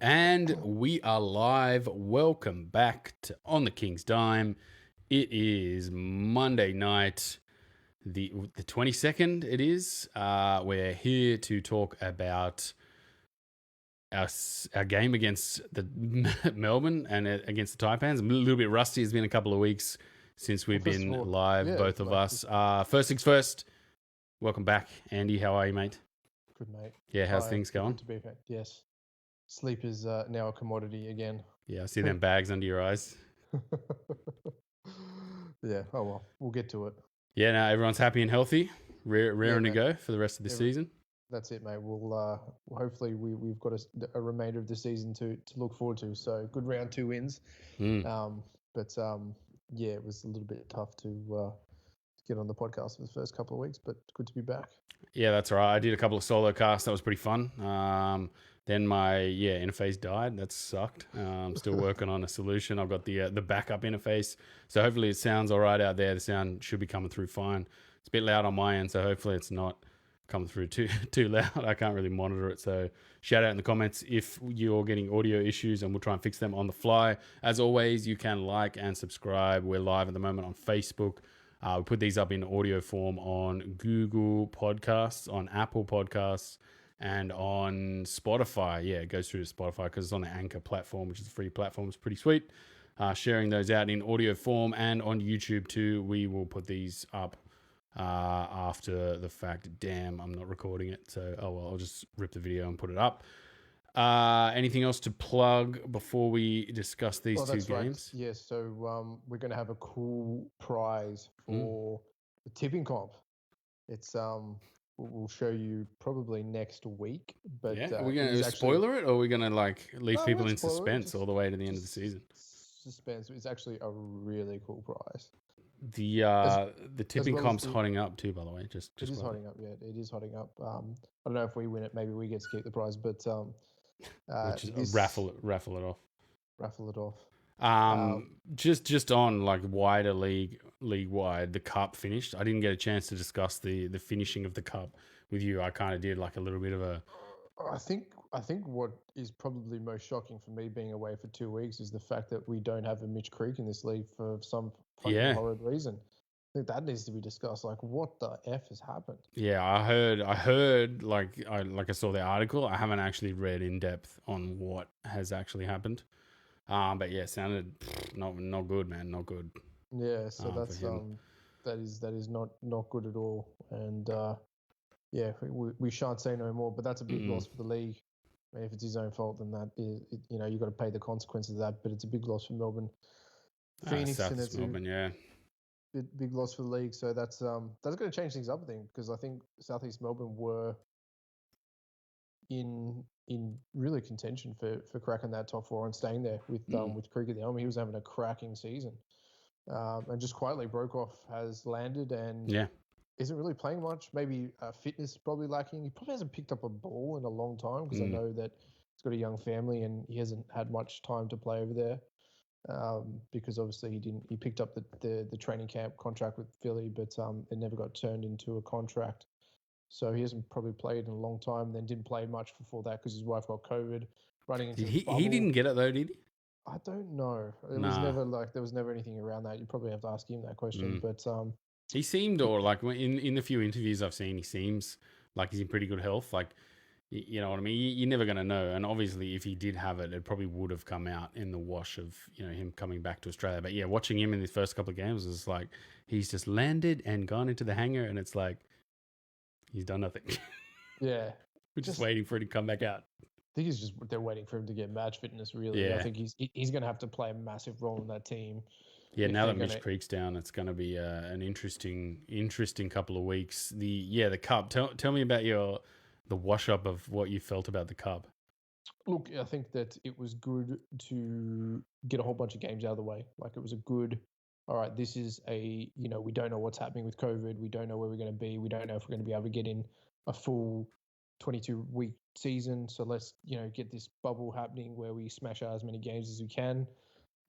And we are live. Welcome back to On the King's Dime. It is Monday night, the 22nd it is. We're here to talk about our game against the Melbourne and against the Taipans. I'm a little bit rusty. It's been a couple of weeks since we've been live, both of us. First things first, welcome back, Andy. How are you, mate? Good, mate. Yeah, how's things going? Good to be back. Yes. Sleep is now a commodity again. Yeah, I see them bags under your eyes. Yeah, oh well, we'll get to it. Yeah, no, everyone's happy and healthy, raring to go for the rest of the season. That's it, mate. We'll hopefully we've got a remainder of the season to look forward to. So good round 2 wins. But yeah, it was a little bit tough to get on the podcast for the first couple of weeks, but good to be back. Yeah, that's right. I did a couple of solo casts. That was pretty fun. Then my interface died. That sucked. I'm still working on a solution. I've got the backup interface, so hopefully it sounds all right out there. The sound should be coming through fine. It's a bit loud on my end, so hopefully it's not coming through too loud. I can't really monitor it, so shout out in the comments if you're getting audio issues, and we'll try and fix them on the fly. As always, you can like and subscribe. We're live at the moment on Facebook. We put these up in audio form on Google Podcasts, on Apple Podcasts, and on Spotify. Yeah, it goes through to Spotify because it's on the Anchor platform, which is a free platform. It's pretty sweet. Sharing those out in audio form and on YouTube too. We will put these up after the fact. Damn, I'm not recording it. So, I'll just rip the video and put it up. Anything else to plug before we discuss these two games? Right. Yes, so we're going to have a cool prize for the tipping comp. It's we'll show you probably next week. But yeah, are we going to spoiler it, or are we going to leave people in suspense all the way to the end of the season? Suspense. It's actually a really cool prize. The tipping comp's hotting up too, by the way. Just it is hotting up. Yeah, it is hotting up. I don't know if we win it, maybe we get to keep the prize, but raffle it off. Raffle it off. Just on wider league wide, the cup finished. I didn't get a chance to discuss the finishing of the cup with you. I kind of did a little bit of a. I think what is probably most shocking for me being away for 2 weeks is the fact that we don't have a Mitch Creek in this league for some fucking horrid reason. I think that needs to be discussed. What the F has happened? Yeah, I heard. I saw the article. I haven't actually read in depth on what has actually happened. But yeah, it sounded not good, man. Not good. Yeah, so that is not good at all. And yeah, we shan't say no more. But that's a big loss for the league. I mean, if it's his own fault, then that is, you've got to pay the consequences of that. But it's a big loss for Melbourne. Phoenix, and it's Melbourne, yeah. Big loss for the league, so that's going to change things up, I think, because I think Southeast Melbourne were in really contention for cracking that top 4 and staying there with Creek at the helm. He was having a cracking season, and just quietly Brokoff has landed and isn't really playing much. Maybe fitness probably lacking. He probably hasn't picked up a ball in a long time because I know that he's got a young family and he hasn't had much time to play over there. Because obviously he picked up the training camp contract with Philly, but it never got turned into a contract. So he hasn't probably played in a long time. Then didn't play much before that because his wife got COVID. Running into he didn't get it though, did he? I don't know. It was never there was never anything around that. You probably have to ask him that question. But he seemed, or in the few interviews I've seen, he seems like he's in pretty good health. You know what I mean? You're never going to know. And obviously, if he did have it, it probably would have come out in the wash of him coming back to Australia. But yeah, watching him in his first couple of games is he's just landed and gone into the hangar, and it's he's done nothing. Yeah, we're just waiting for him to come back out. I think they're waiting for him to get match fitness. Really, I think he's going to have to play a massive role in that team. Yeah, now that Mitch Creek's down, it's going to be an interesting couple of weeks. The cup. Tell me about the wash up of what you felt about the cup. Look, I think that it was good to get a whole bunch of games out of the way. It was a good, all right, this is we don't know what's happening with COVID. We don't know where we're going to be. We don't know if we're going to be able to get in a full 22-week season. So let's, get this bubble happening where we smash out as many games as we can.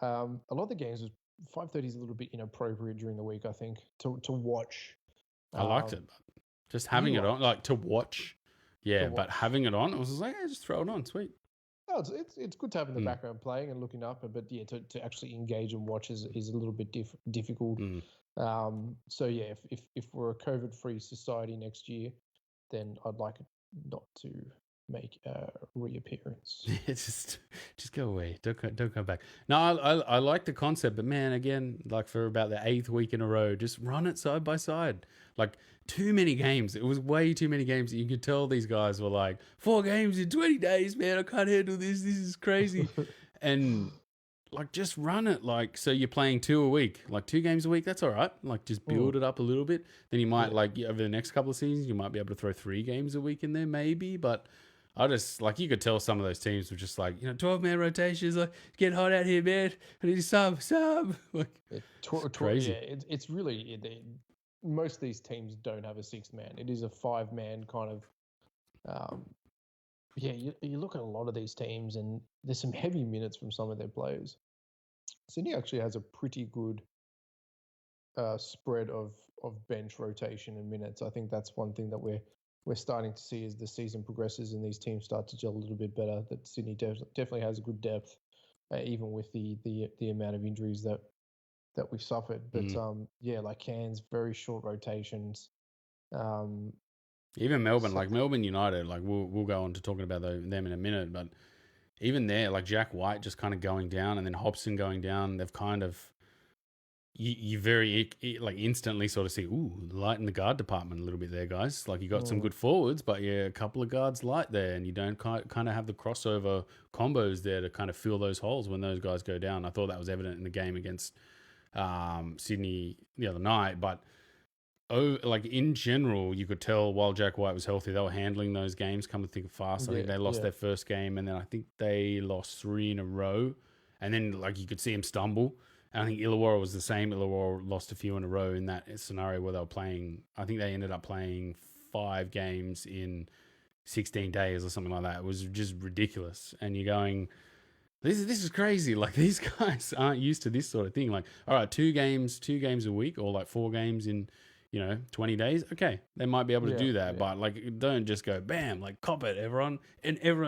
A lot of the games was 5:30 is a little bit inappropriate during the week, I think, to watch. I liked it. Just having it on, to watch. Yeah, but having it on, I was just just throw it on. Sweet. Oh, it's good to have in the background playing and looking up, but yeah, to actually engage and watch is a little bit difficult. So yeah, if we're a COVID-free society next year, then I'd like it not to make a reappearance. just go away. Don't come back. No, I like the concept, but man, again, like for about the 8th week in a row, just run it side by side. Like too many games. It was way too many games. You could tell these guys were like 4 games in 20 days, man. I can't handle this. This is crazy. And like just run it. Like so you're playing 2 a week, like 2 games a week. That's all right. Like just build it up a little bit. Then you might like over the next couple of seasons, you might be able to throw 3 games a week in there, maybe, but. I just like you could tell some of those teams were just like 12-man rotations, like get hot out here, man. I need sub. Like crazy. Yeah, it's really most of these teams don't have a 6th man. It is a 5-man kind of. Yeah, you look at a lot of these teams, and there's some heavy minutes from some of their players. Sydney actually has a pretty good spread of bench rotation and minutes. I think that's one thing that we're starting to see as the season progresses and these teams start to gel a little bit better. That Sydney definitely has a good depth, even with the amount of injuries that we've suffered. But yeah, like Cairns, very short rotations. Even Melbourne, like Melbourne United, like we'll go on to talking about them in a minute, but even there, like Jack White just kind of going down and then Hobson going down, they've kind of you very like instantly sort of see, light in the guard department a little bit there, guys. Like you got some good forwards, but yeah, a couple of guards light there, and you don't kind of have the crossover combos there to kind of fill those holes when those guys go down. I thought that was evident in the game against Sydney the other night, but like in general, you could tell while Jack White was healthy, they were handling those games. Come to think of fast, I think they lost their first game, and then I think they lost 3 in a row, and then like you could see him stumble. And I think Illawarra was the same. Illawarra lost a few in a row in that scenario where they were playing. I think they ended up playing 5 games in 16 days or something like that. It was just ridiculous. And you're going, this is crazy. Like these guys aren't used to this sort of thing. Like, all right, 2 games a week, or like 4 games in 20 days. Okay, they might be able to do that, but like, don't just go bam, like cop it, everyone,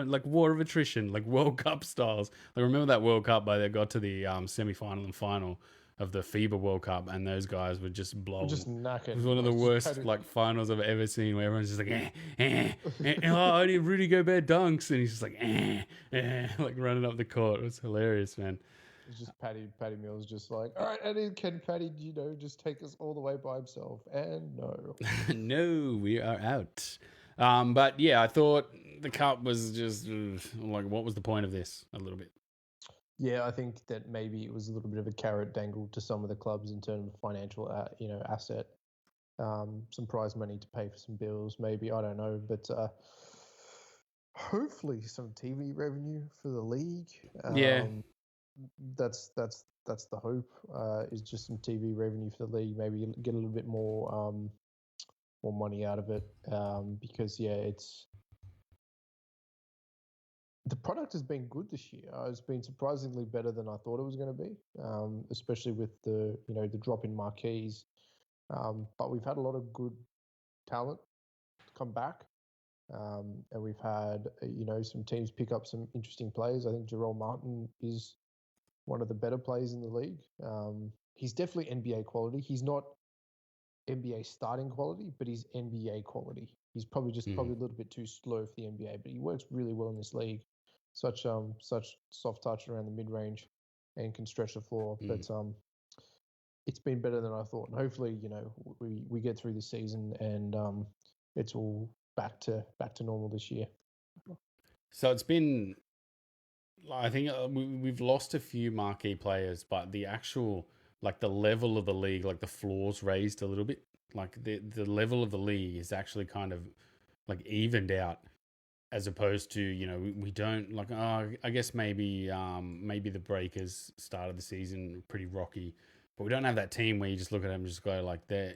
like war of attrition, like World Cup styles. Like remember that World Cup, they got to the semi-final and final of the FIBA World Cup, and those guys were just blown. Just knackered. It was one of the worst like finals I've ever seen, where everyone's just like, I need Rudy Gobert dunks, and he's just like, like running up the court. It was hilarious, man. It's just Paddy Mills just like, all right, and can Paddy, just take us all the way by himself? And no. No, we are out. But yeah, I thought the cup was just like, what was the point of this? A little bit. Yeah, I think that maybe it was a little bit of a carrot dangled to some of the clubs in terms of financial, asset, some prize money to pay for some bills, maybe, I don't know, but hopefully some TV revenue for the league. That's the hope. Is just some TV revenue for the league. Maybe get a little bit more money out of it. Because the product has been good this year. It's been surprisingly better than I thought it was going to be. Especially with the the drop in marquees. But we've had a lot of good talent come back. And we've had some teams pick up some interesting players. I think Jarrell Martin is one of the better players in the league. He's definitely NBA quality. He's not NBA starting quality, but he's NBA quality. He's probably probably a little bit too slow for the NBA, but he works really well in this league. Such soft touch around the mid range, and can stretch the floor. But it's been better than I thought, and hopefully we get through this season and it's all back to normal this year. So it's been. I think we've lost a few marquee players, but the actual, like the level of the league, like the floor's raised a little bit. Like the level of the league is actually kind of like evened out, as opposed to, we don't like, I guess maybe the Breakers started the season pretty rocky, but we don't have that team where you just look at them and just go like they're,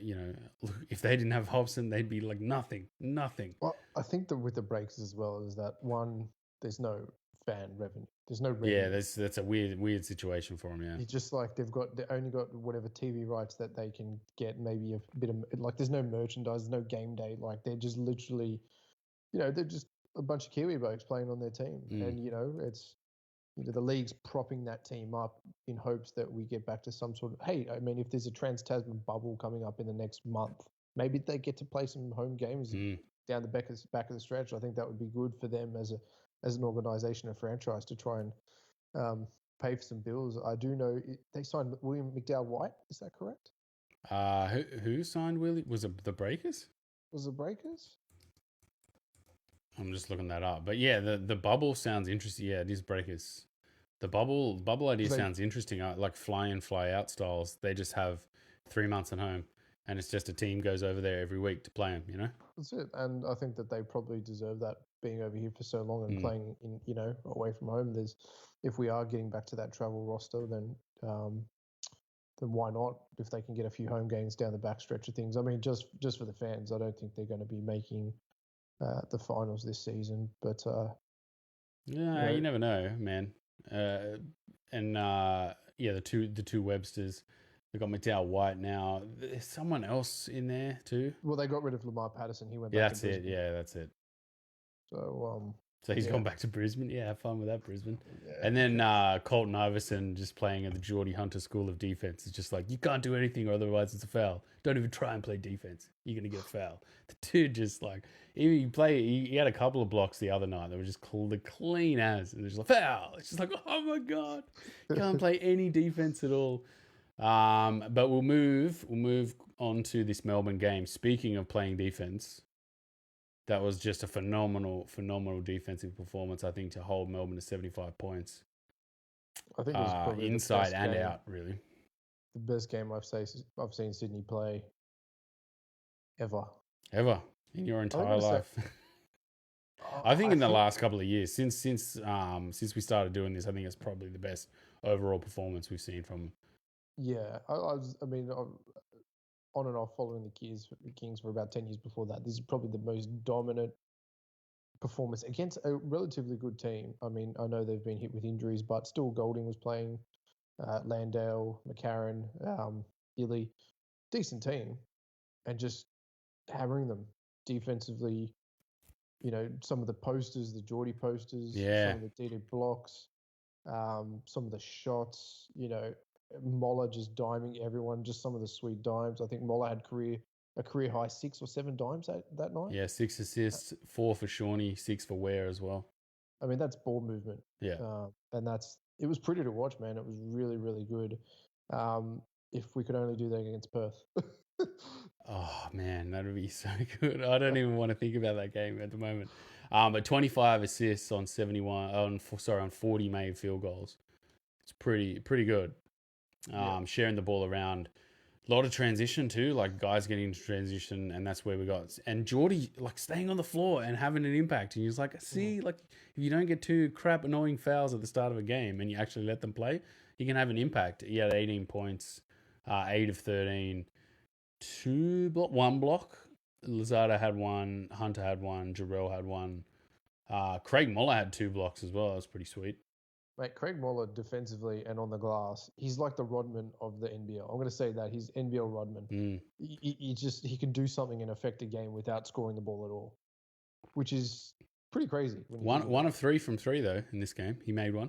if they didn't have Hobson, they'd be like nothing. Well, I think that with the Breakers as well is that one, there's no fan revenue. There's no revenue. Yeah, that's a weird situation for them. Yeah, it's just like they only got whatever TV rights that they can get. Maybe a bit of like there's no merchandise, there's no game day. Like they're just literally, they're just a bunch of Kiwi blokes playing on their team, and it's the league's propping that team up in hopes that we get back to some sort of. Hey, I mean, if there's a Trans-Tasman bubble coming up in the next month, maybe they get to play some home games down the back of the stretch. I think that would be good for them as an organisation and franchise to try and pay for some bills. I do know they signed William McDowell White. Is that correct? Who signed Willie? Was it the Breakers? Was the Breakers? I'm just looking that up. But yeah, the bubble sounds interesting. Yeah, it is Breakers. The bubble idea sounds interesting. Like fly in, fly out styles. They just have 3 months at home, and it's just a team goes over there every week to play them. That's it. And I think that they probably deserve that, being over here for so long and playing in away from home. If we are getting back to that travel roster, then why not? If they can get a few home games down the backstretch of things. I mean, just for the fans, I don't think they're going to be making the finals this season. But yeah, you never know, man. The two Websters. They got McDowell White now. There's someone else in there too. Well, they got rid of Lamar Patterson. He went back to Brisbane. Yeah, that's it. So he's gone back to Brisbane. Yeah, have fun with that, Brisbane. Yeah. And then Colton Iverson just playing at the Geordie Hunter School of Defence. It's just like, you can't do anything or otherwise it's a foul. Don't even try and play defence. You're going to get a foul. The dude just like, he had a couple of blocks the other night that were just clean as. And it's like, foul. It's just like, oh my God. Can't play any defence at all. But we'll move on to this Melbourne game. Speaking of playing defence, that was just a phenomenal defensive performance, I think, to hold Melbourne to 75 points. I think it was probably inside and out, really. The best game I've seen Sydney play ever in your entire life. I think in the last couple of years, since we started doing this, I think it's probably the best overall performance we've seen from. Yeah, I mean, on and off following the Kings for about 10 years before that. This is probably the most dominant performance against a relatively good team. I mean, I know they've been hit with injuries, but still Golding was playing, Landale, McCarron, Illy, decent team, and just hammering them defensively. Some of the posters, the Geordie posters, some of the DD blocks, some of the shots, Moller just diming everyone, just some of the sweet dimes. I think Moller had a career high 6 or 7 dimes that night. Yeah, 6 assists, 4 for Shawnee, 6 for Ware as well. I mean, that's ball movement. Yeah. And it was pretty to watch, man. It was really, really good. If we could only do that against Perth. Oh, man, that would be so good. I don't even want to think about that game at the moment. But 25 assists on 40 made field goals. It's pretty good. Sharing the ball around. A lot of transition too, like guys getting into transition, and that's where we got. And Geordie like staying on the floor and having an impact. And he's like, like if you don't get two crap annoying fouls at the start of a game and you actually let them play, you can have an impact. He had 18 points, 8 of 13, 1 block. Lazada had 1, Hunter had 1, Jarrell had 1. Craig Moller had 2 blocks as well. That was pretty sweet. Mate, Craig Moller defensively and on the glass, he's like the Rodman of the NBL. I'm going to say that. He's NBL Rodman. He can do something and affect a game without scoring the ball at all, which is pretty crazy. One of 3 from 3, though, in this game. He made one.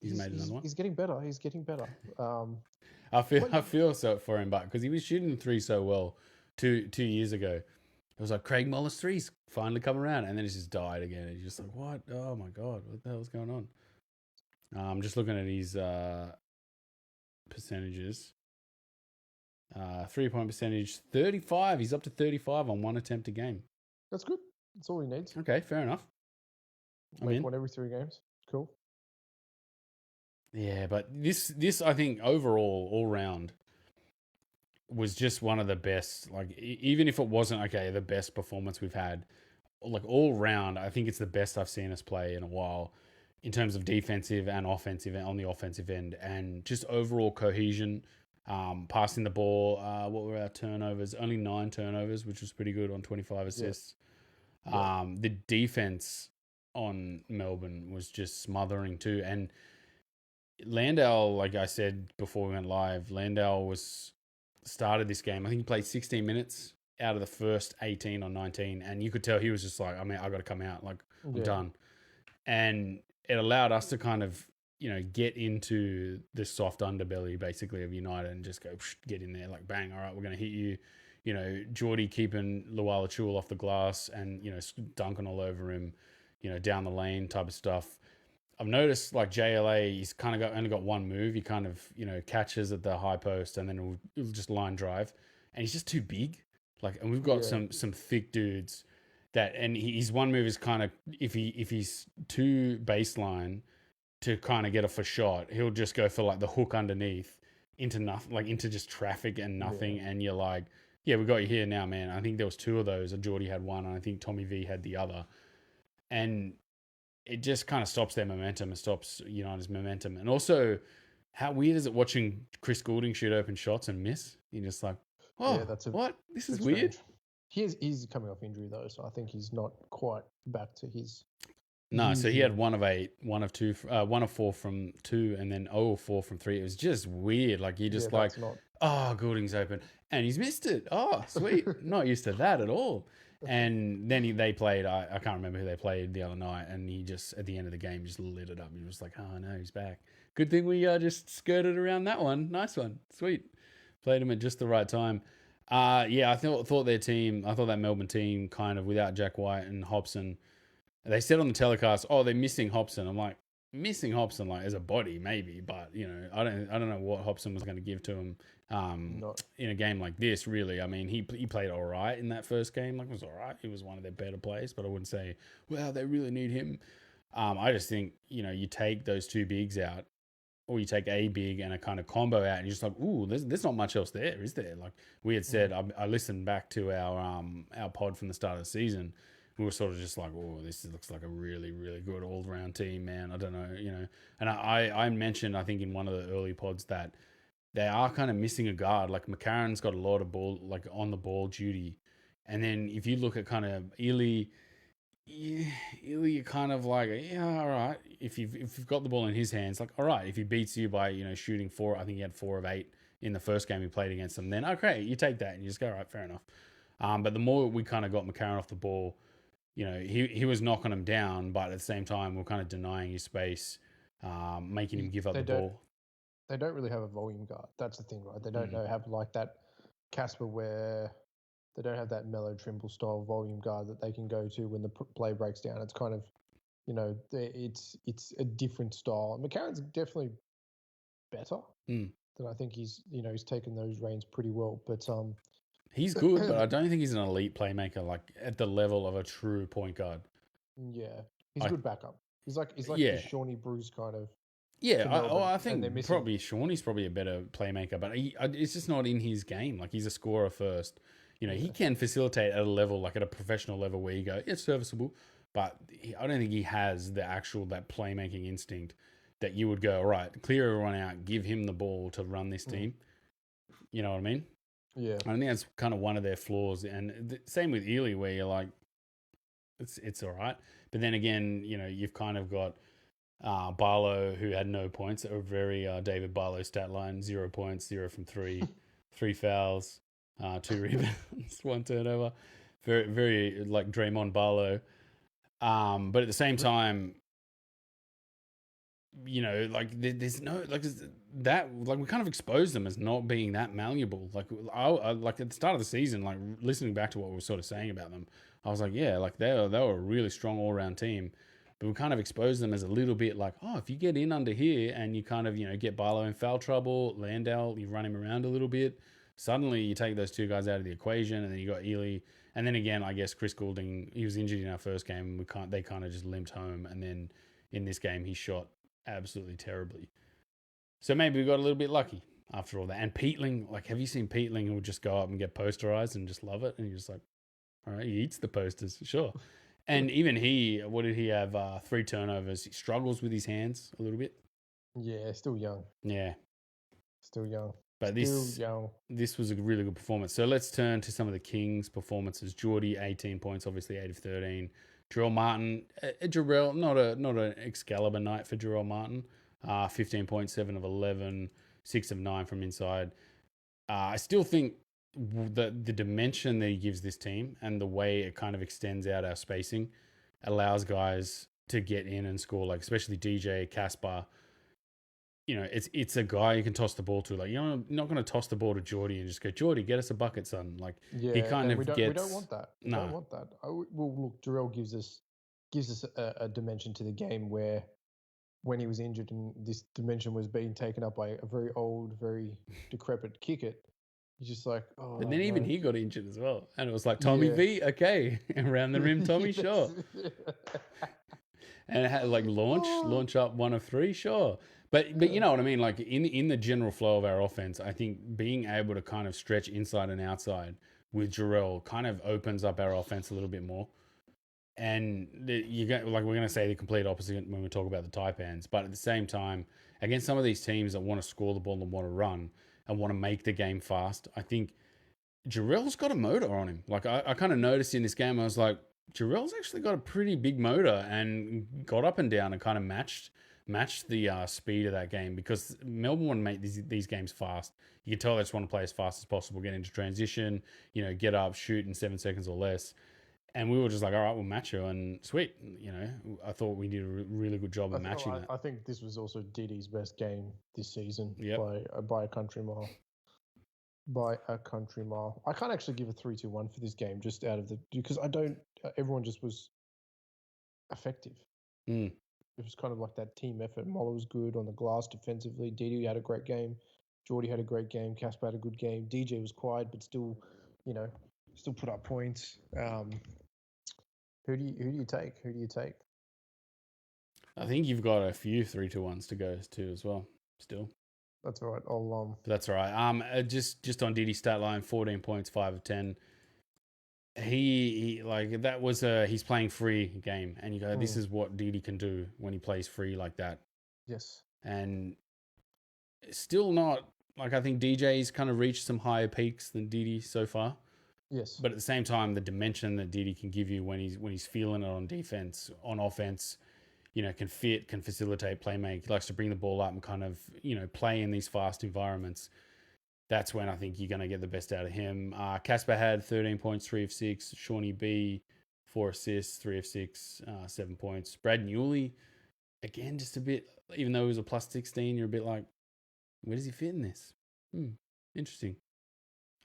He's made another one. He's getting better. I feel so for him, but because he was shooting 3 so well 2 years ago. It was like Craig Moller's 3's finally come around, and then it just died again. And you're just like, what? Oh, my God. What the hell's going on? I'm just looking at his percentages. 3-point percentage, 35. He's up to 35 on 1 attempt a game. That's good. That's all he needs. Okay, fair enough. Make one every 3 games. Cool. Yeah, but this I think overall, all round, was just one of the best. Like, even if it wasn't, the best performance we've had, like all round, I think it's the best I've seen us play in a while. In terms of defensive and offensive, on the offensive end, and just overall cohesion, passing the ball. What were our turnovers? Only 9 turnovers, which was pretty good on 25 assists. Yeah. The defense on Melbourne was just smothering too. And Landale, like I said before we went live, Landale started this game. I think he played 16 minutes out of the first 18 or 19, and you could tell he was just like, I got to come out. Like, I'm done. And it allowed us to kind of, get into the soft underbelly basically of United and just go, get in there, like bang, all right, we're going to hit you. Geordie keeping Luala Chul off the glass and, dunking all over him, down the lane type of stuff. I've noticed like JLA, he's kind of only got one move. He kind of, catches at the high post and then it'll just line drive. And he's just too big. And we've got some thick dudes that, and his one move is kind of, if he's too baseline to kind of get off a shot, he'll just go for like the hook underneath into nothing, like into just traffic and nothing. Yeah. And you're like, yeah, we got you here now, man. I think there was two of those. And Geordie had one, and I think Tommy V had the other. And it just kind of stops their momentum. It stops United's momentum. And also, how weird is it watching Chris Goulding shoot open shots and miss? You're just like, oh, what? This is weird. He's coming off injury though, so I think he's not quite back to his. No, so he had 1 of 8, 1 of 2, 1 of 4 from 2, and then 0 of 4 from 3. It was just weird. Like you just Goulding's open, and he's missed it. Oh, sweet. Not used to that at all. And then they played. I can't remember who they played the other night, and he just at the end of the game just lit it up. He was like, "Oh no, he's back." Good thing we just skirted around that one. Nice one, sweet. Played him at just the right time. I thought their team. I thought that Melbourne team kind of without Jack White and Hobson. They said on the telecast, "Oh, they're missing Hobson." I'm like, missing Hobson like as a body maybe, but I don't know what Hobson was going to give to him in a game like this. Really, I mean, he played all right in that first game. Like it was all right. He was one of their better players, but I wouldn't say, wow, they really need him. I just think you take those two bigs out, or you take a big and a kind of combo out, and you're just like, ooh, there's not much else there, is there? Like we had said, I listened back to our pod from the start of the season. We were sort of just like, oh, this looks like a really, really good all-round team, man. I don't know, And I mentioned, I think in one of the early pods that they are kind of missing a guard. Like McCarron's got a lot of ball, like on the ball duty. And then if you look at kind of Ely, you're kind of like, yeah, all right. If you've got the ball in his hands, like, all right. If he beats you by, shooting 4, I think he had 4 of 8 in the first game he played against them, then okay, you take that and you just go, all right, fair enough. But the more we kind of got McCarron off the ball, he was knocking him down, but at the same time, we're kind of denying his space, making him give up the ball. They don't really have a volume guard. That's the thing, right? They don't have like that Casper where they don't have that Mellow Trimble style volume guard that they can go to when the play breaks down. It's kind of, it's a different style. McCarron's definitely better than I think he's taken those reins pretty well, but he's good, but I don't think he's an elite playmaker, like at the level of a true point guard. Yeah, he's a good backup. He's like the Shawnee Bruce kind of. Yeah, I think probably Shawnee's probably a better playmaker, but it's just not in his game. Like he's a scorer first. He can facilitate at a level, like at a professional level, where you go, it's serviceable, but I don't think he has that playmaking instinct that you would go, all right, clear everyone out, give him the ball to run this team. You know what I mean? Yeah, I think that's kind of one of their flaws, and same with Ely, where you're like, it's all right, but then again, you've kind of got Barlow, who had no points, a very David Barlow stat line: 0 points, 0 from 3, 3 fouls, 2 rebounds, 1 turnover, very very like Draymond Barlow, but at the same time, there's no that we kind of exposed them as not being that malleable. Like I like at the start of the season, like listening back to what we were sort of saying about them, I was like, yeah, like they were a really strong all round team, but we kind of exposed them as a little bit like, oh, if you get in under here and you kind of get Barlow in foul trouble, Landau, you run him around a little bit, suddenly you take those two guys out of the equation, and then you got Ely, and then again, I guess Chris Goulding, he was injured in our first game, they kind of just limped home, and then in this game he shot absolutely terribly. So maybe we got a little bit lucky after all that. And Peatling, like, have you seen Peatling who will just go up and get posterized and just love it? And you're just like, all right, he eats the posters, sure. And even what did he have? 3 turnovers. He struggles with his hands a little bit. Yeah, still young. Yeah. Still young. But this was a really good performance. So let's turn to some of the Kings' performances. Geordie, 18 points, obviously 8 of 13. Jarrell Martin, Jarrell, not an Excalibur night for Jarrell Martin. 15.7 of 11, 6 of 9 from inside. I still think the dimension that he gives this team and the way it kind of extends out our spacing allows guys to get in and score, like especially DJ, Casper. It's a guy you can toss the ball to. Like, you're not going to toss the ball to Geordie and just go, Geordie, get us a bucket, son. Like, he kind of we gets. don't want that. We don't want that. Well, look, Jarrell gives us a dimension to the game where when he was injured and this dimension was being taken up by a very old, very decrepit Kickett, he's just like, oh. But then even he got injured as well, and it was like Tommy V, okay, around the rim, Tommy, sure. And it had like launch up 1 of 3, sure. But you know what I mean? Like in the general flow of our offense, I think being able to kind of stretch inside and outside with Jarrell kind of opens up our offense a little bit more. And we're going to say the complete opposite when we talk about the Taipans. But at the same time, against some of these teams that want to score the ball and want to run and want to make the game fast, I think Jarrell's got a motor on him. Like I kind of noticed in this game, I was like, Jarrell's actually got a pretty big motor and got up and down and kind of matched the speed of that game, because Melbourne want to make these games fast. You can tell they just want to play as fast as possible, get into transition, get up, shoot in 7 seconds or less. And we were just like, all right, we'll match you, and sweet. I thought we did a really good job of matching that. I think this was also Didi's best game this season by a country mile. By a country mile. I can't actually give a 3-2-1 for this game, just out of because everyone just was effective. It was kind of like that team effort. Moller was good on the glass defensively. Didi had a great game. Geordie had a great game. Casper had a good game. DJ was quiet, but still, still put up points. Who do you take? Who do you take? I think you've got a few 3-2-1s to go to as well. Still, that's all right. That's all right. Just on Didi's stat line, 14 points, 5 of 10. He like that was he's playing free game, and you go, this is what Didi can do when he plays free like that. Yes, and still not like, I think DJ's kind of reached some higher peaks than Didi so far. Yes, but at the same time, the dimension that Didi can give you when he's feeling it on defense, on offense, can facilitate, play make. He likes to bring the ball up and kind of play in these fast environments. That's when I think you're going to get the best out of him. Casper had 13 points, 3 of 6. Shawnee B, 4 assists, 3 of 6, 7 points. Brad Newley, again, just a bit, even though he was a plus 16, you're a bit like, where does he fit in this? Interesting.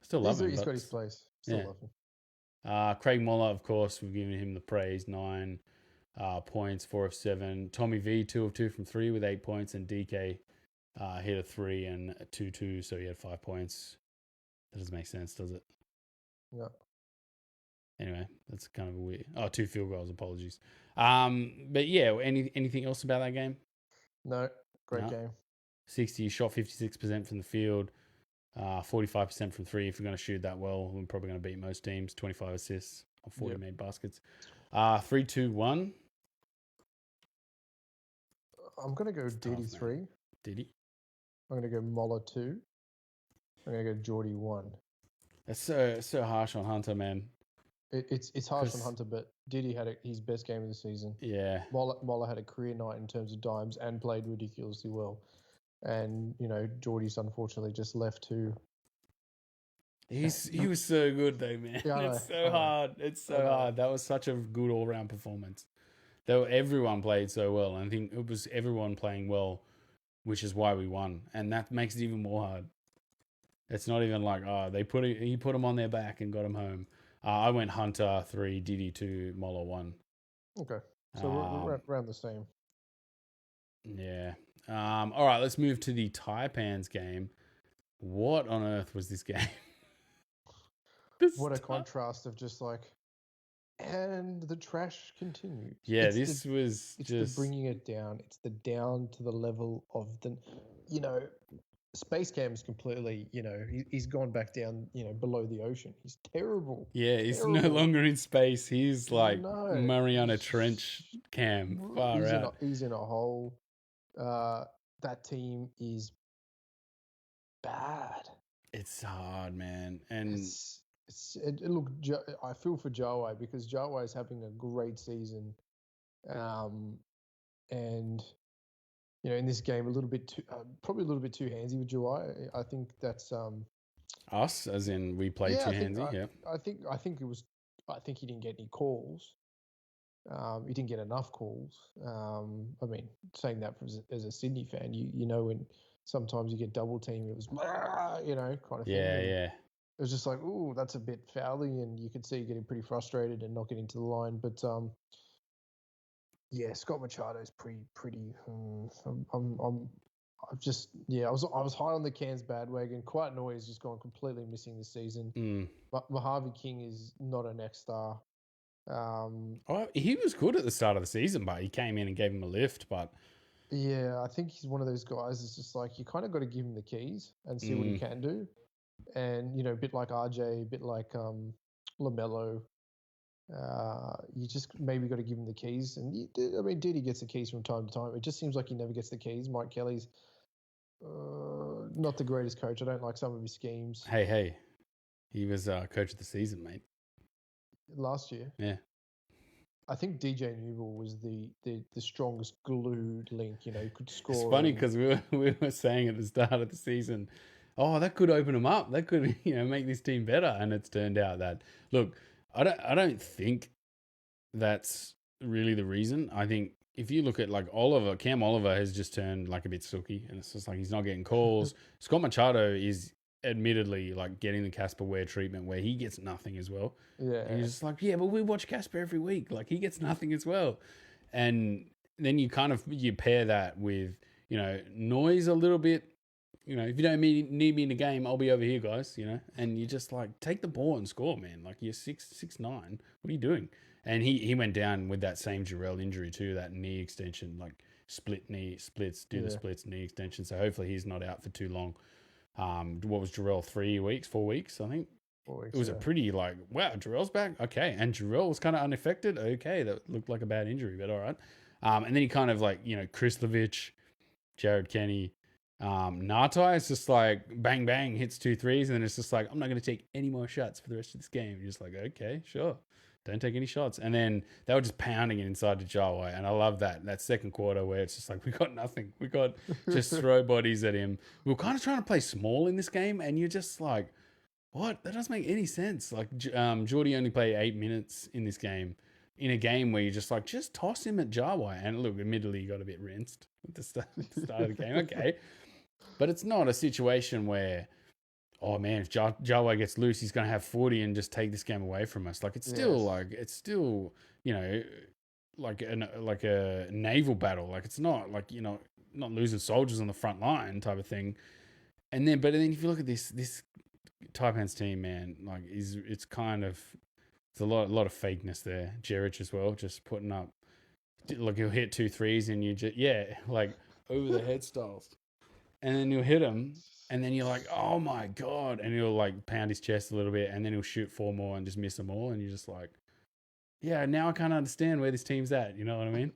Still love him. He's got his place. Still love him. Craig Moller, of course, we've given him the praise. 9 points, 4 of 7. Tommy V, 2 of 2 from 3 with 8 points. And DK hit a 3 and a 2-2, so he had 5 points. That doesn't make sense, does it? No. Anyway, that's kind of a weird. 2 field goals. Apologies. But yeah, anything else about that game? No. Great game. 60 shot 56% from the field, 45% from 3. If you're going to shoot that well, we're probably going to beat most teams. 25 assists on 40 made baskets. 3-2-1. I'm going to go Didi 3. Didi. I'm going to go Moller 2. I'm going to go Geordie 1. That's so harsh on Hunter, man. It's harsh on Hunter, but Didi had his best game of the season. Yeah. Moller had a career night in terms of dimes and played ridiculously well. And, Geordie's unfortunately just left to... He was so good though, man. Yeah, it's so hard. It's so hard. That was such a good all-round performance. Though everyone played so well. And I think it was everyone playing well, which is why we won. And that makes it even more hard. It's not even like, he put him on their back and got him home. I went Hunter 3, Didi 2, Moller 1. Okay. So we're around the same. Yeah. All right, let's move to the Taipans game. What on earth was this game? What a contrast of just like, and the trash continued. Yeah, this was it's just... the bringing it down. It's the down to the level of the, Space Cam is completely, he's gone back down, below the ocean. He's terrible. Yeah, he's no longer in space. He's like Mariana Trench Cam. Far out. He's in a hole. That team is bad. It's hard, man. And look, I feel for Jawai because Jawai is having a great season. And in this game, probably a little bit too handsy with Jawai. I think that's us, as in we played too handsy. Yeah, I think he didn't get any calls. He didn't get enough calls. I mean, saying that as a Sydney fan, you know when sometimes you get double teamed, it was kind of thing. Yeah. It was just like, ooh, that's a bit foully, and you could see getting pretty frustrated and not getting to the line. But yeah, Scott Machado's pretty. I was high on the Cairns bandwagon. Quiet Noise just gone completely missing this season. But Mojave King is not a next star. He was good at the start of the season, but he came in and gave him a lift. But yeah, I think he's one of those guys. It's just like you kind of got to give him the keys and see what he can do. And a bit like RJ, a bit like LaMelo. You just maybe got to give him the keys. And Didi gets the keys from time to time. It just seems like he never gets the keys. Mike Kelly's not the greatest coach. I don't like some of his schemes. Hey, he was coach of the season, mate. Last year. Yeah. I think DJ Newell was the strongest glued link. He could score. It's funny because we were saying at the start of the season, oh, that could open him up. That could make this team better. And it's turned out that, look, I don't think that's really the reason. I think if you look at like Cam Oliver has just turned like a bit silky, and it's just like he's not getting calls. Scott Machado is admittedly like getting the Casper Ware treatment where he gets nothing as well. Yeah. And he's just like, yeah, but we watch Casper every week. Like he gets nothing as well. And then you pair that with, Noise a little bit. If you don't need me in the game, I'll be over here, guys, and you just like take the ball and score, man. Like you're 6'9". What are you doing? And he went down with that same Jarrell injury too, that knee extension, like the splits, knee extension. So hopefully he's not out for too long. What was Jarrell, 4 weeks, I think? 4 weeks, it was a pretty like, wow, Jarrell's back. Okay. And Jarrell was kind of unaffected. Okay. That looked like a bad injury, but all right. And then he kind of like, Krislovich, Jared Kenny, Nartai is just like bang, bang, hits 2 threes. And then it's just like, I'm not going to take any more shots for the rest of this game. You're just like, okay, sure. Don't take any shots. And then they were just pounding it inside the Jawai. And I love that second quarter where it's just like, we got nothing. We got just throw bodies at him. We were kind of trying to play small in this game. And you're just like, what? That doesn't make any sense. Like, Jordy only played 8 minutes in this game. In a game where you're just like, just toss him at Jawai. And look, admittedly, he got a bit rinsed at the start of the game. Okay. But it's not a situation where, oh man, if Jawai gets loose, he's going to have 40 and just take this game away from us. Like it's still like a naval battle. Like it's not like, not losing soldiers on the front line type of thing. But then if you look at this Taipans team, man, like it's a lot of fakeness there. Jerich as well, just putting up, like he'll hit 2 threes and you just, like over the head styles. And then you'll hit him, and then you're like, oh my God. And he'll like pound his chest a little bit, and then he'll shoot 4 more and just miss them all. And you're just like, yeah, now I can't understand where this team's at. You know what I mean?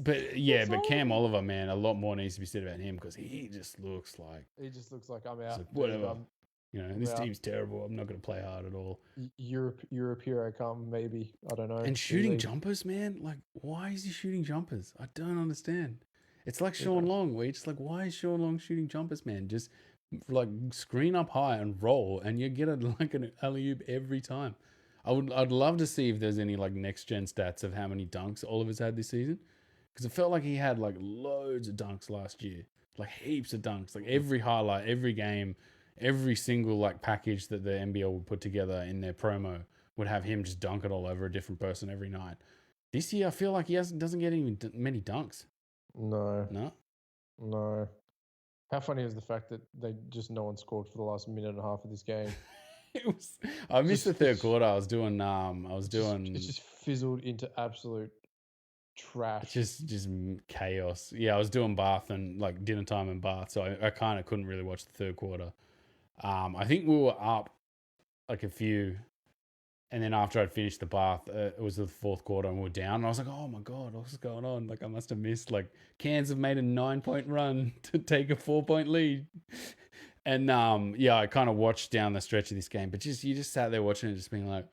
But Cam Oliver, man, a lot more needs to be said about him because he just looks like I'm out. Like, whatever. This team's terrible. I'm not going to play hard at all. Europe here I come, maybe. I don't know. And shooting jumpers, man. Like, why is he shooting jumpers? I don't understand. It's like Sean Long, where you're just like, why is Sean Long shooting jumpers, man? Just like screen up high and roll, and you get like an alley-oop every time. I'd love to see if there's any like next gen stats of how many dunks Oliver's had this season, because it felt like he had like loads of dunks last year, like heaps of dunks, like every highlight, every game, every single like package that the NBL would put together in their promo would have him just dunk it all over a different person every night. This year, I feel like he doesn't get even many dunks. No. How funny is the fact that no one scored for the last minute and a half of this game? I missed the third quarter. I was doing. It just fizzled into absolute trash. Just chaos. Yeah, I was doing bath and like dinner time in Bath, so I kind of couldn't really watch the third quarter. I think we were up like a few. And then after I'd finished the bath, it was the fourth quarter and we were down. And I was like, oh my God, what's going on? Like I must have missed, like Cairns have made a 9-point run to take a 4-point lead. And I kind of watched down the stretch of this game, but you just sat there watching it just being like,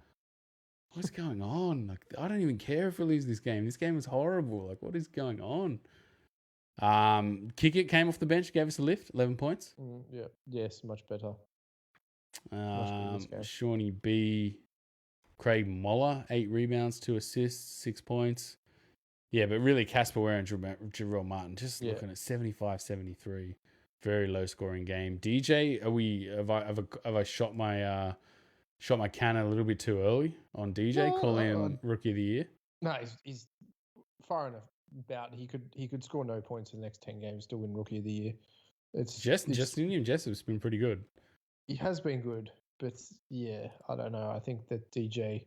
what's going on? Like, I don't even care if we lose this game. This game was horrible. Like, what is going on? Kick came off the bench, gave us a lift, 11 points. Yes, much better. Shawnee B Craig Moller, 8 rebounds, 2 assists, 6 points. Yeah, but really Casper Ware and Jarrell Martin just looking at 75, 73. Very low scoring game. DJ, have I shot my cannon a little bit too early on DJ, calling him rookie of the year? No, he's far enough about. He could score no points in the next 10 games, still win rookie of the year. Justin Jessup's been pretty good. He has been good, but yeah, I don't know. I think that DJ,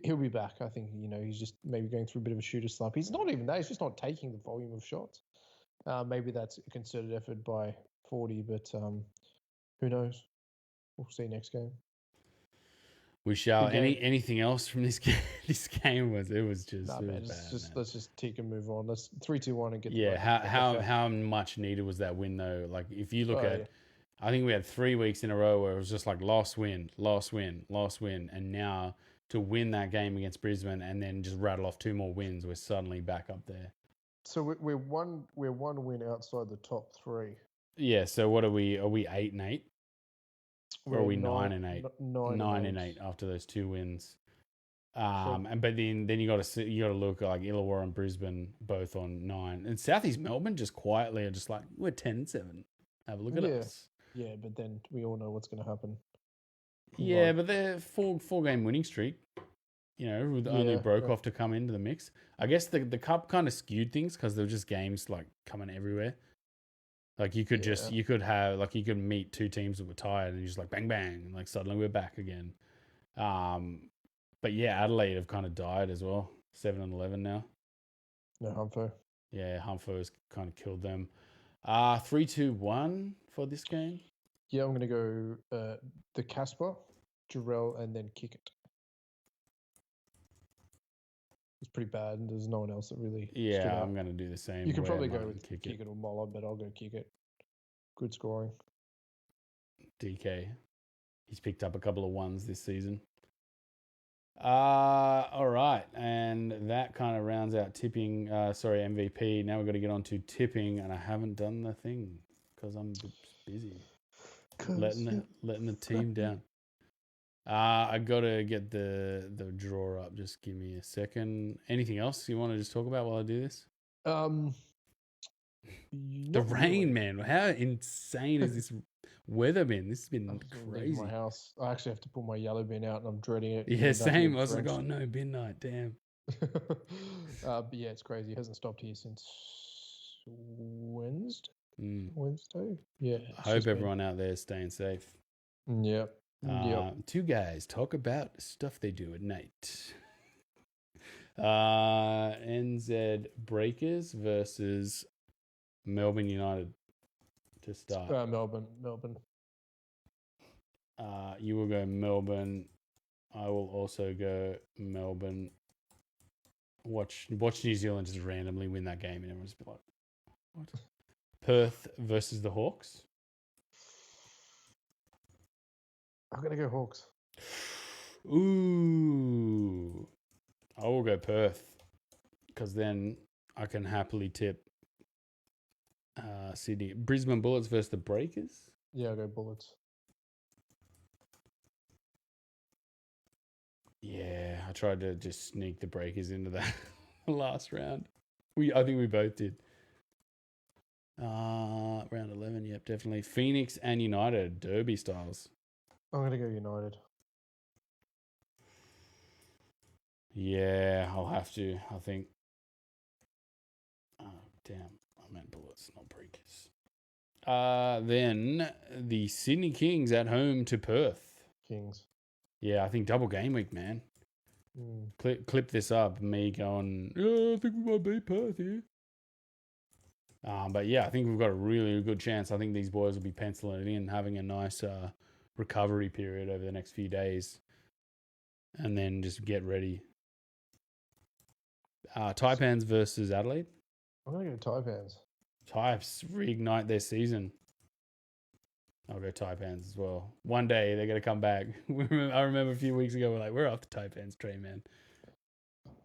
he'll be back. I think, he's just maybe going through a bit of a shooter slump. He's not even that. He's just not taking the volume of shots. Maybe that's a concerted effort by 40, but who knows? We'll see next game. We shall. Anything else from this game? This game was just. Nah, man, let's just tick and move on. Let's 3-2-1 and get. Yeah, how much needed was that win though? Like if you look at, I think we had 3 weeks in a row where it was just like loss win, and now to win that game against Brisbane and then just rattle off 2 more wins, we're suddenly back up there. So we're one win outside the top 3. Yeah. So what are we? Are we 8-8? Or are we 9-8? 9-8 after those 2 wins. But then you got to look like Illawarra and Brisbane both on 9, and Southeast Melbourne just quietly are just like we're 10-7. Have a look at us. Yeah, but then we all know what's going to happen. Yeah, but they're 4-game winning streak. With only Brokoff to come into the mix. I guess the cup kind of skewed things because there were just games like coming everywhere. Like you could meet 2 teams that were tired and you're just like bang bang, and like suddenly we're back again. But yeah, Adelaide have kind of died as well. 7-11 now. No, Humfo. Yeah, Humfo has kind of killed them. 3-2-1 for this game. Yeah, I'm gonna go the Casper, Jarrell, and then kick it. It's pretty bad, and there's no one else that really. Yeah, I'm going to do the same. You can probably go with kick it or Moller, but I'll go kick it. Good scoring. DK. He's picked up a couple of 1s this season. All right, and that kind of rounds out tipping. MVP. Now we've got to get on to tipping, and I haven't done the thing because I'm busy. Letting the team down. I gotta get the draw up. Just give me a second. Anything else you want to just talk about while I do this? The rain, man. How insane has this weather been? This has been crazy. My house. I actually have to pull my yellow bin out, and I'm dreading it. Yeah, same. I was like, oh no, bin night. Damn. But yeah, it's crazy. It hasn't stopped here since Wednesday. Wednesday. Yeah. I hope everyone out there is staying safe. Yep. 2 guys talk about stuff they do at night. NZ Breakers versus Melbourne United to start. Melbourne. You will go Melbourne. I will also go Melbourne. Watch New Zealand just randomly win that game and everyone's like, what? Perth versus the Hawks. I'm going to go Hawks. Ooh. I will go Perth because then I can happily tip Sydney. Brisbane Bullets versus the Breakers. Yeah, I'll go Bullets. Yeah, I tried to just sneak the Breakers into that last round. I think we both did. Round 11, yep, definitely. Phoenix and United, Derby styles. I'm going to go United. Yeah, I'll have to, I think. Oh, damn. I meant Bullets, not Breakers. Then the Sydney Kings at home to Perth. Kings. Yeah, I think double game week, man. Clip this up, me going, I think we might beat Perth here. But yeah, I think we've got a really good chance. I think these boys will be penciling it in, having a nice recovery period over the next few days. And then just get ready. Taipans versus Adelaide. I'm going to go Taipans. Taips reignite their season. I'll go Taipans as well. One day they're going to come back. I remember a few weeks ago, we're off the Taipans train, man.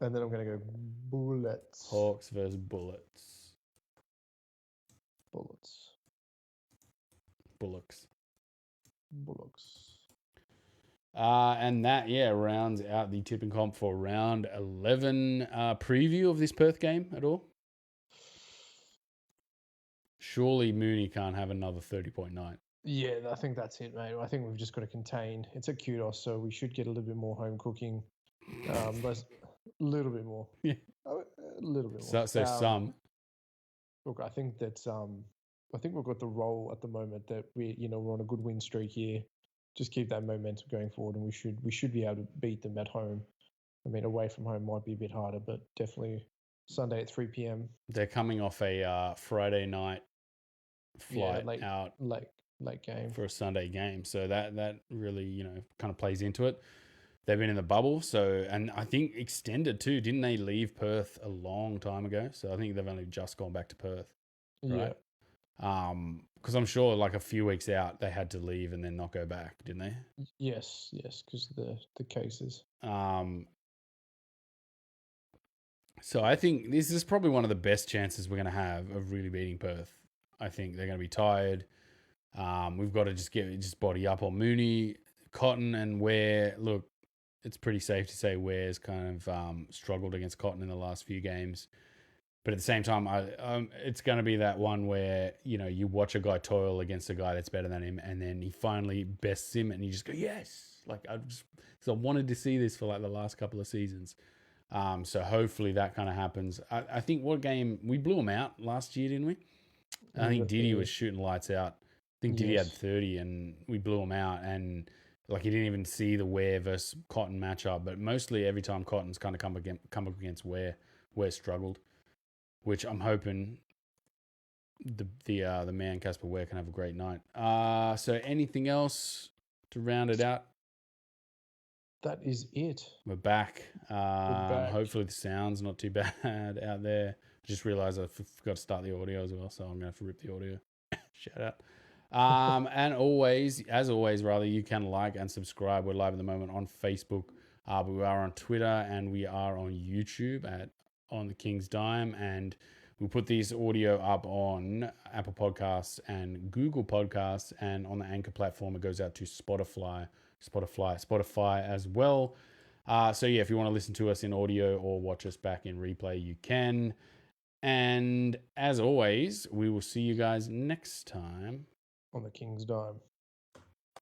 And then I'm going to go Bullets. Hawks versus Bullets. Bullets. Bullocks. And that, rounds out the tipping comp for round 11. Preview of this Perth game at all? Surely Mooney can't have another 30-point night. Yeah, I think that's it, mate. I think we've just got to contain. It's a kudos, so we should get a little bit more home cooking. A little bit more. Yeah. A little bit more. So some. Look, I think that I think we've got the role at the moment that we're on a good win streak here. Just keep that momentum going forward, and we should be able to beat them at home. I mean, away from home might be a bit harder, but definitely Sunday at 3 p.m. They're coming off a Friday night flight out late game for a Sunday game, so that really kind of plays into it. They've been in the bubble, and I think extended too. Didn't they leave Perth a long time ago? So I think they've only just gone back to Perth, right? Yeah. Because I'm sure like a few weeks out they had to leave and then not go back, didn't they? Yes, because the cases. So I think this is probably one of the best chances we're going to have of really beating Perth. I think they're going to be tired. We've got to just body up on Mooney, Cotton, and Ware. Look, it's pretty safe to say Ware's kind of struggled against Cotton in the last few games. But at the same time, it's going to be that one where, you watch a guy toil against a guy that's better than him, and then he finally bests him, and you just go, yes! Like, I wanted to see this for like the last couple of seasons. So hopefully that kind of happens. I think what game, we blew them out last year, didn't we? I think Diddy was shooting lights out. I think Diddy had 30 and we blew him out, and like he didn't even see the Ware versus Cotton matchup, but mostly every time Cotton's kind of come up against Ware struggled, which I'm hoping the man Casper Ware can have a great night. So anything else to round it out? That is it. We're back. Hopefully the sound's not too bad out there. I just realized I forgot to start the audio as well, so I'm going to have to rip the audio. Shout out. And as always, you can like and subscribe. We're live at the moment on Facebook. We are on Twitter and we are on YouTube on the King's Dime. And we'll put this audio up on Apple Podcasts and Google Podcasts, and on the Anchor platform, it goes out to Spotify as well. So yeah, if you want to listen to us in audio or watch us back in replay, you can. And as always, we will see you guys next time on the King's Dime.